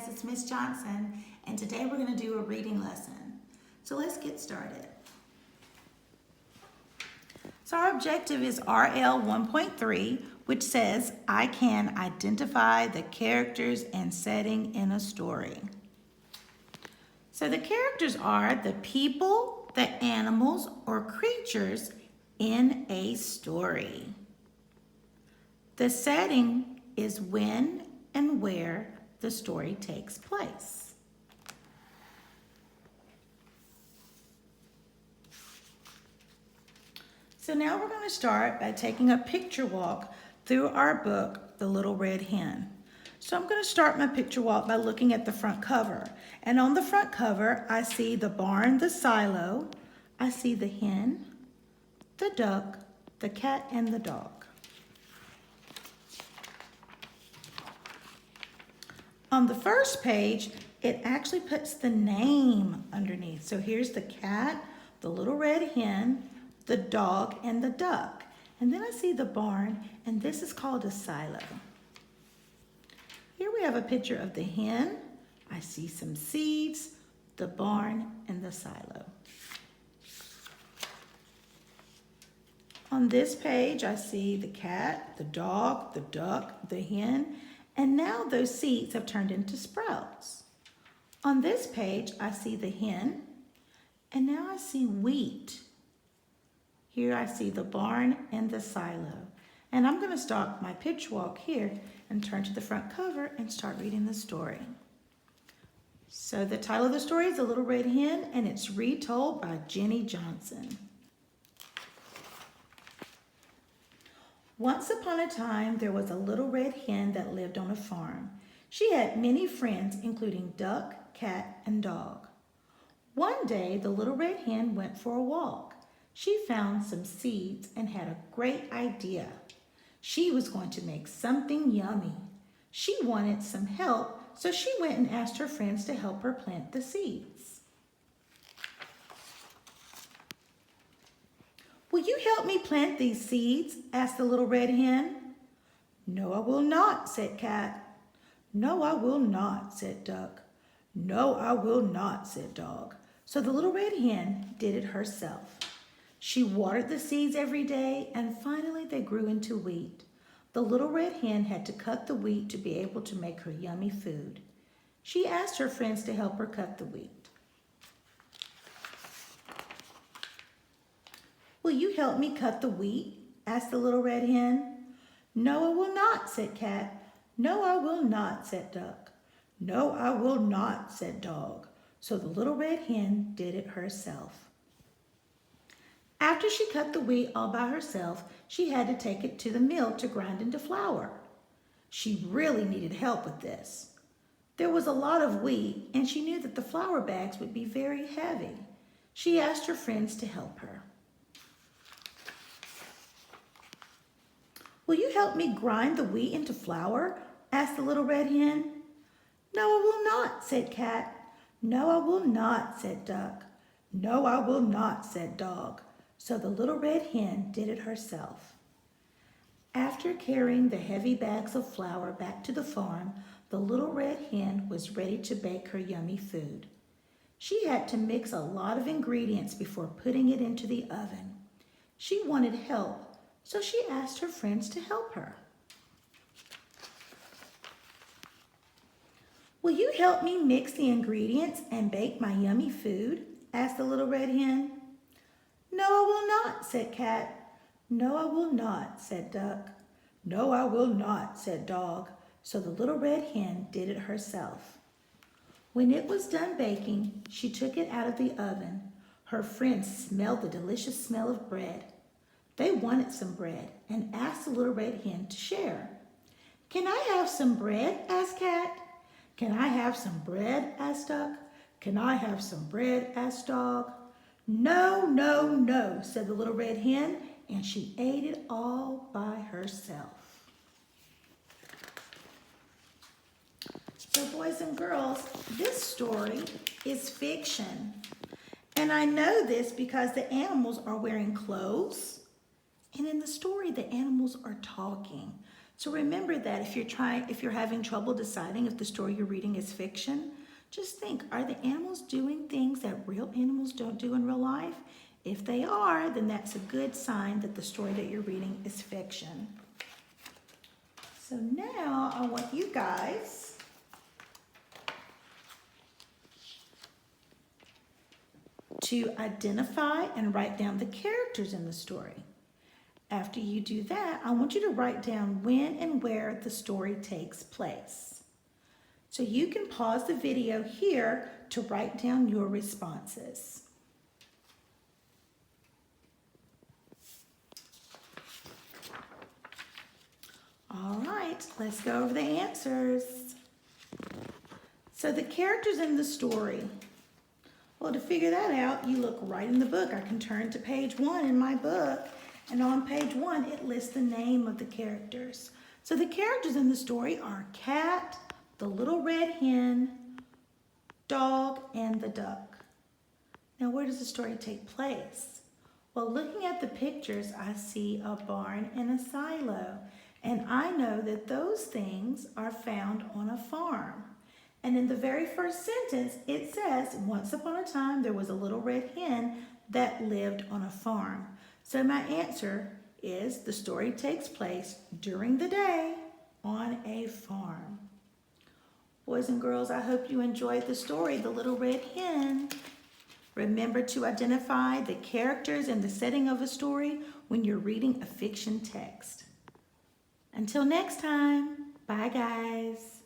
guys, it's Miss Johnson, and today we're going to do a reading lesson. So let's get started. So our objective is RL 1.3, which says, I can identify the characters and setting in a story. So the characters are the people, the animals, or creatures in a story. The setting is when and where the story takes place. So now we're going to start by taking a picture walk through our book, The Little Red Hen. So I'm going to start my picture walk by looking at the front cover. And on the front cover, I see the barn, the silo, I see the hen, the duck, the cat, and the dog. On the first page, it actually puts the name underneath. So here's the cat, the little red hen, the dog, and the duck. And then I see the barn, and this is called a silo. Here we have a picture of the hen. I see some seeds, the barn, and the silo. On this page, I see the cat, the dog, the duck, the hen, and now those seeds have turned into sprouts. On this page, I see the hen, and now I see wheat. Here I see the barn and the silo. And I'm going to stop my pitch walk here and turn to the front cover and start reading the story. So the title of the story is The Little Red Hen, and it's retold by Jenny Johnson. Once upon a time, there was a little red hen that lived on a farm. She had many friends, including duck, cat, and dog. One day, the little red hen went for a walk. She found some seeds and had a great idea. She was going to make something yummy. She wanted some help, so she went and asked her friends to help her plant the seeds. Will you help me plant these seeds? Asked the little red hen. No, I will not, said Cat. No, I will not, said Duck. No, I will not, said Dog. So the little red hen did it herself. She watered the seeds every day, and finally they grew into wheat. The little red hen had to cut the wheat to be able to make her yummy food. She asked her friends to help her cut the wheat. Will you help me cut the wheat? Asked the little red hen. No, I will not, said Cat. No, I will not, said Duck. No, I will not, said Dog. So the little red hen did it herself. After she cut the wheat all by herself, she had to take it to the mill to grind into flour. She really needed help with this. There was a lot of wheat, and she knew that the flour bags would be very heavy. She asked her friends to help her. Will you help me grind the wheat into flour? Asked the little red hen. No, I will not, said Cat. No, I will not, said Duck. No, I will not, said Dog. So the little red hen did it herself. After carrying the heavy bags of flour back to the farm, the little red hen was ready to bake her yummy food. She had to mix a lot of ingredients before putting it into the oven. She wanted help, so she asked her friends to help her. Will you help me mix the ingredients and bake my yummy food? Asked the little red hen. No, I will not, said Cat. No, I will not, said Duck. No, I will not, said Dog. So the little red hen did it herself. When it was done baking, she took it out of the oven. Her friends smelled the delicious smell of bread. They wanted some bread and asked the little red hen to share. Can I have some bread? Asked Cat. Can I have some bread? Asked Duck. Can I have some bread? Asked Dog. No, no, no, said the little red hen, and she ate it all by herself. So boys and girls, this story is fiction. And I know this because the animals are wearing clothes, and in the story, the animals are talking. So remember that if you're having trouble deciding if the story you're reading is fiction, just think, are the animals doing things that real animals don't do in real life? If they are, then that's a good sign that the story that you're reading is fiction. So now I want you guys to identify and write down the characters in the story. After you do that, I want you to write down when and where the story takes place. So you can pause the video here to write down your responses. All right, let's go over the answers. So the characters in the story. Well, to figure that out, you look right in the book. I can turn to page 1 in my book. And on page 1, it lists the name of the characters. So the characters in the story are Cat, the little red hen, dog, and the duck. Now, where does the story take place? Well, looking at the pictures, I see a barn and a silo. And I know that those things are found on a farm. And in the very first sentence, it says, once upon a time, there was a little red hen that lived on a farm. So my answer is the story takes place during the day on a farm. Boys and girls, I hope you enjoyed the story, The Little Red Hen. Remember to identify the characters and the setting of a story when you're reading a fiction text. Until next time, bye guys.